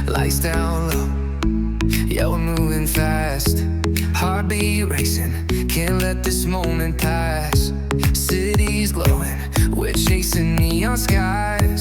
Lights down low, yeah, we're moving fast. Heartbeat racing, can't let this moment pass. Cities glowing, we're chasing neon skies.